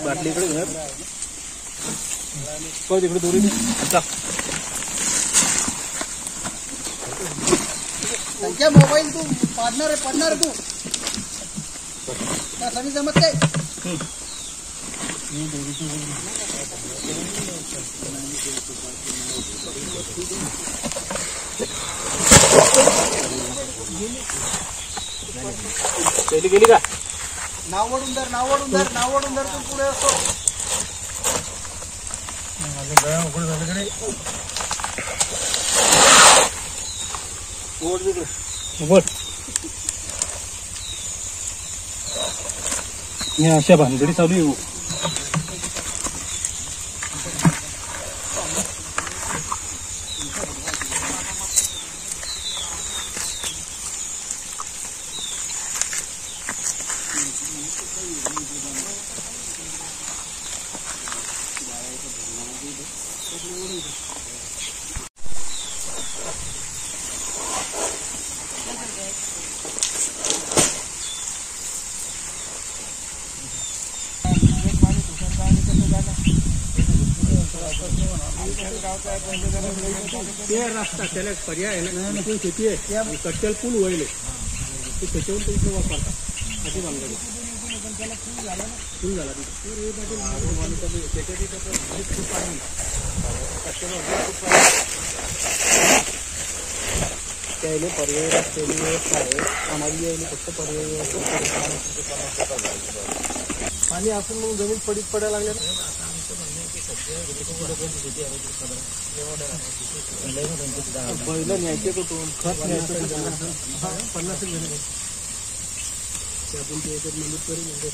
बाटली इकडे घर तिकडे दोरी त्यांच्या मोबाईल तू पडणार तू सगळी जमत काय गेली का नाव ओढून धर तू पुढे असतो अशा भानगडी चालू येऊ रास्ता त्याला पर्याय आहे ना शेती आहे कट्ट्याला पूल वळले ते त्याच्यावर ते इकडे वापरतात अशी बांधले फुल झाला त्याला पर्याय आम्हाला यायला फक्त पर्याय पाणी असून मग जमीन पडायला लागले बैल न्यायचे कुठून खत न्यायचं 50 जण आपण ते याच्यात मदत करू म्हणजे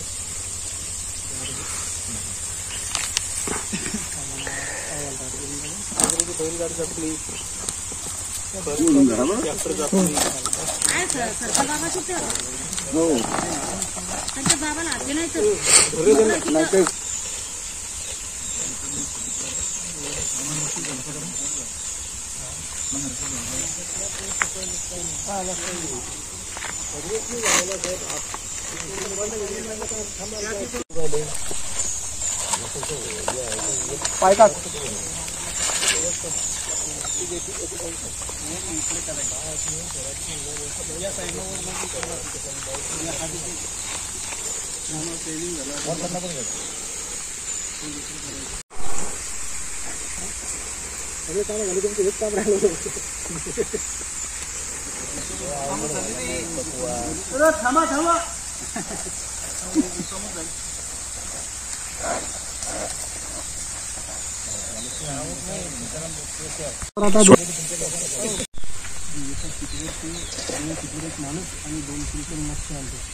बैलगाडी जपली ट्रॅक्टर जपली पायका थांबा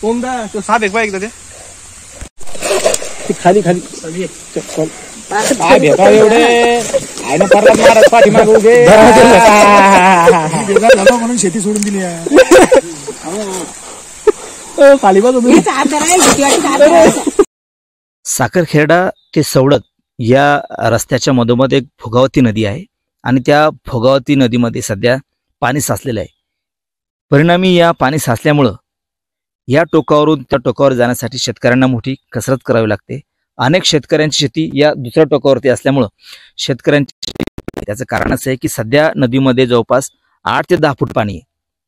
कोंबडा तो साप एक एकदा ते खाली काय भेटा एवढे आहे ना परत महाराज पाठीमाग उभे म्हणून शेती सोडून दिली साखरखेर्डा ते सवडत या रस्त्याच्या मधोमध एक भोगावती नदी आहे आणि त्या भोगावती नदीमध्ये सध्या पाणी साचलेलं आहे. परिणामी या पाणी साचल्यामुळं या टोकावरून त्या टोकावर जाण्यासाठी शेतकऱ्यांना मोठी कसरत करावी लागते. अनेक शेतकऱ्यांची शेती या दुसऱ्या टोकावरती असल्यामुळं शेतकऱ्यांची त्याचं कारण असं आहे की सध्या नदीमध्ये जवळपास 8 ते 10 फूट पाणी आहे.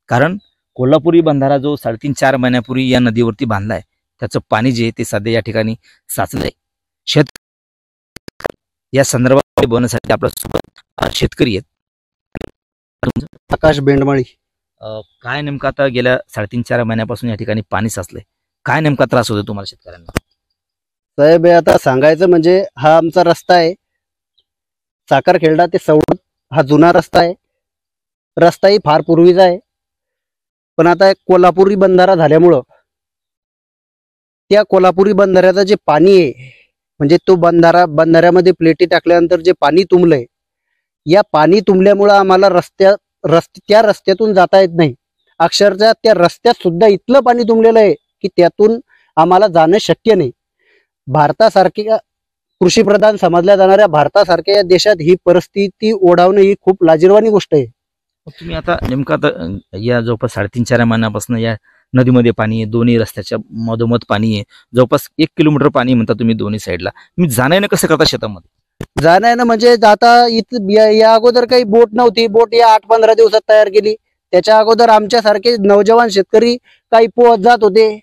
कारण कोल्हापुरी बंधारा जो 3.5-4 महिन्यापूर्वी या नदीवरती बांधलाय त्याचं पाणी जे ते सध्या या ठिकाणी साचलंय. या संदर्भात बोलण्यासाठी आपल्या सोबत शेतकरी आहेत. आकाश बेंडमाळी. काय नेमकं आता गेल्या 3.5-4 महिन्यापासून या ठिकाणी पाणी साचलंय, काय नेमका त्रास होतो तुम्हाला शेतकऱ्यांना? साहेब आता सांगायचं म्हणजे हा आमचा रस्ता आहे, साखरखेर्डा ते सवडत हा जुना रस्ता आहे. रस्ताही फार पूर्वीचा आहे, पण आता एक कोल्हापुरी बंधारा झाल्यामुळं त्या कोल्हापुरी बंधाऱ्याचं जे पाणी आहे म्हणजे तो बंधाऱ्यामध्ये प्लेटी टाकल्यानंतर जे पाणी तुंबलंय, या पाणी तुंबल्यामुळं आम्हाला त्या रस्त्यातून जाता येत नाही. अक्षरशः त्या रस्त्यात सुद्धा इतकं पाणी तुंबलेलं आहे की त्यातून आम्हाला जाणं शक्य नाही. भारतासारख्या कृषीप्रधान समजल्या जाणाऱ्या भारतासारख्या देशात ही परिस्थिती ओढावणं ही खूप लाजिरवाणी गोष्ट आहे. तुम्ही आता नेमकं आता या जवळपास 3.5-4 महिन्यापासून या नदीमध्ये पाणी आहे, दोन्ही रस्त्याच्या मधोमध पाणी आहे, जवळपास 1 किलोमीटर पाणी म्हणता तुम्ही दोन्ही साईडला. तुम्ही जाण्याने कसं करता शेतामध्ये? जाण्यानं म्हणजे आता इथं या अगोदर काही बोट नव्हती. बोट या 8-15 दिवसात तयार केली. त्याच्या अगोदर आमच्यासारखे नौजवान शेतकरी काही पोहत जात होते.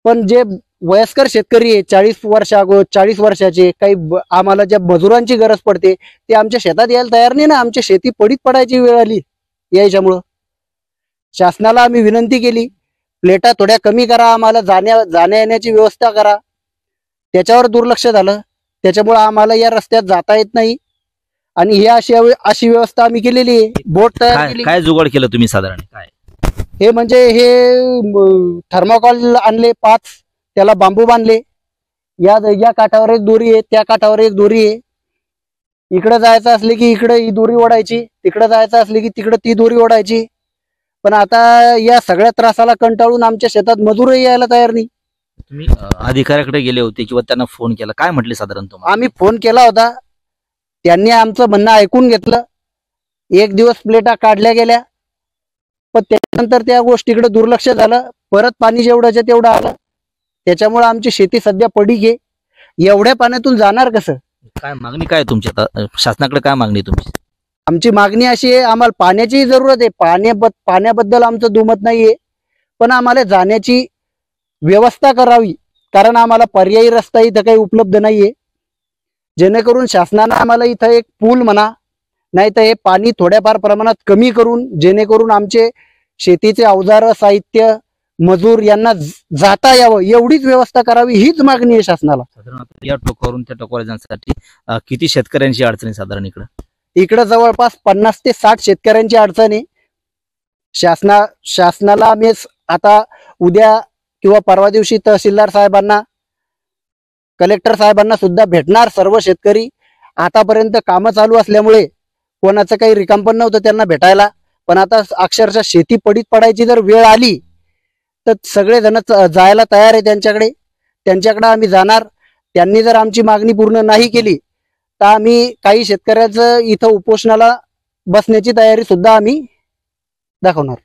पण जे वयस्कर शेतकरी आहे 40 वर्षाचे काही आम्हाला ज्या मजुरांची गरज पडते ते आमच्या शेतात यायला तयार नाही ना. आमची शेती पडीत पडायची वेळ आली याच्यामुळं. शासनाला आम्ही विनंती केली, प्लेटा थोड्या कमी करा, आम्हाला जाण्या येण्याची व्यवस्था करा. त्याच्यावर दुर्लक्ष झालं. त्याच्यामुळे आम्हाला या रस्त्यात जाता येत नाही आणि ही अशी व्यवस्था आम्ही केलेली आहे. बोट तयार केली. काय जुगाड केलं तुम्ही साधारण? काय हे म्हणजे हे थर्माकॉल आणले 5, त्याला बांबू बांधले. या काठावर एक दोरी आहे, त्या काठावर एक दोरी आहे. इकडे जायचं असले की इकडे ही दोरी ओढायची, तिकडे जायचं असले की तिकडे ती दोरी ओढायची. पण आता या सगळ्या त्रासाला कंटाळून आमच्या शेतात मजूरही यायला तयार नाही. तुम्ही अधिकाऱ्याकडे गेले होते किंवा त्यांना फोन केला, काय म्हटले साधारण तुम्हाला? आम्ही फोन केला होता, त्यांनी आमचं म्हणणं ऐकून घेतलं. 1 दिवस प्लेटा काढल्या गेल्या, पण त्यानंतर त्या गोष्टीकडे दुर्लक्ष झालं. परत पाणी जेवढ्याच्या तेवढं आलं. त्याच्यामुळे आमची शेती सध्या पडीक आहे. एवढ्या पाण्यातून जाणार कसं? काय मागणी काय तुमची आता शासनाकडे? काय मागणी तुमची? आमची मागणी अशी आहे, आम्हाला पाण्याची जरूरत आहे. पाण्याबद्दल आमचं दुमत नाहीये, पण आम्हाला जाण्याची व्यवस्था करावी. कारण आम्हाला पर्यायी रस्ता इथं काही उपलब्ध नाहीये. जेणेकरून शासनानं आम्हाला इथं एक पूल म्हणा, नाही तर हे पाणी थोड्याफार प्रमाणात कमी करून, जेणेकरून आमचे शेतीचे अवजार, साहित्य, मजूर यांना जाता यावं एवढीच व्यवस्था करावी, हीच मागणी आहे शासनाला. साधारण या टोकावरून त्या टोकावर जाण्यासाठी किती शेतकऱ्यांची अडचणी साधारण इकडं जवळपास 50 ते 60 शेतकऱ्यांची अडचण आहे. शासनाला आम्ही आता उद्या किंवा परवा दिवशी तहसीलदार साहेबांना, कलेक्टर साहेबांना सुद्धा भेटणार. सर्व शेतकरी आतापर्यंत कामं चालू असल्यामुळे कोणाचं काही रिकाम पण नव्हतं त्यांना भेटायला. पण आता अक्षरशः शेती पडीत पडायची जर वेळ आली तर सगळेजण जायला तयार आहे त्यांच्याकडे आम्ही जाणार. त्यांनी जर आमची मागणी पूर्ण नाही केली तर आम्ही काही शेतकऱ्याचं इथं उपोषणाला बसण्याची तयारी सुद्धा आम्ही दाखवणार.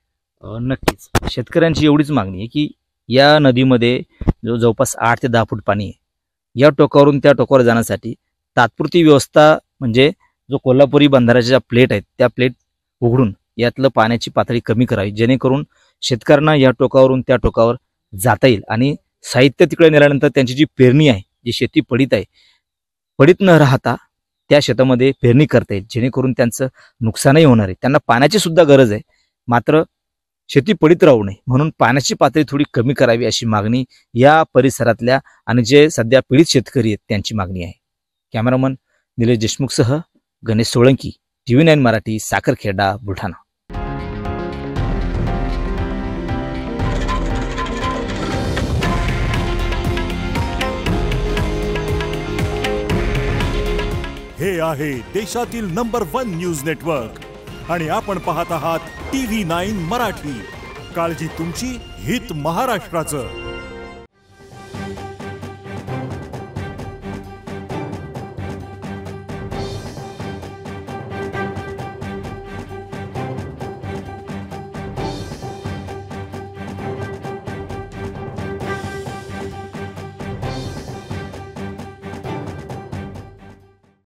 नक्कीच शेतकऱ्यांची एवढीच मागणी आहे की या नदीमध्ये जवळपास 8 ते 10 फूट पाणी आहे. या टोकावरून त्या टोकावर जाण्यासाठी तात्पुरती व्यवस्था म्हणजे जो कोल्हापुरी बंधाऱ्याच्या ज्या प्लेट आहेत त्या प्लेट उघडून यातलं पाण्याची पातळी कमी करावी, जेणेकरून शेतकऱ्यांना या टोकावरून त्या टोकावर जाता येईल आणि साहित्य तिकडे नेल्यानंतर त्यांची जी पेरणी आहे, जी शेती पडीत आहे, पडीत न राहता त्या शेतामध्ये पेरणी करता येईल, जेणेकरून त्यांचं नुकसानही होणार आहे. त्यांना पाण्याची सुद्धा गरज आहे, मात्र शेती पडीत राहू नये म्हणून पाण्याची पातळी थोडी कमी करावी अशी मागणी या परिसरातल्या आणि जे सध्या पीडित शेतकरी आहेत त्यांची मागणी आहे. कॅमेरामन निलेश देशमुखसह गणेश सोळंकी, TV9 मराठी, साखरखेडा, बुलढाणा. हे आहे देशातील नंबर 1 न्यूज नेटवर्क आणि आपण पाहत आहात TV9 मराठी. काळजी तुमची, हित महाराष्ट्राचं.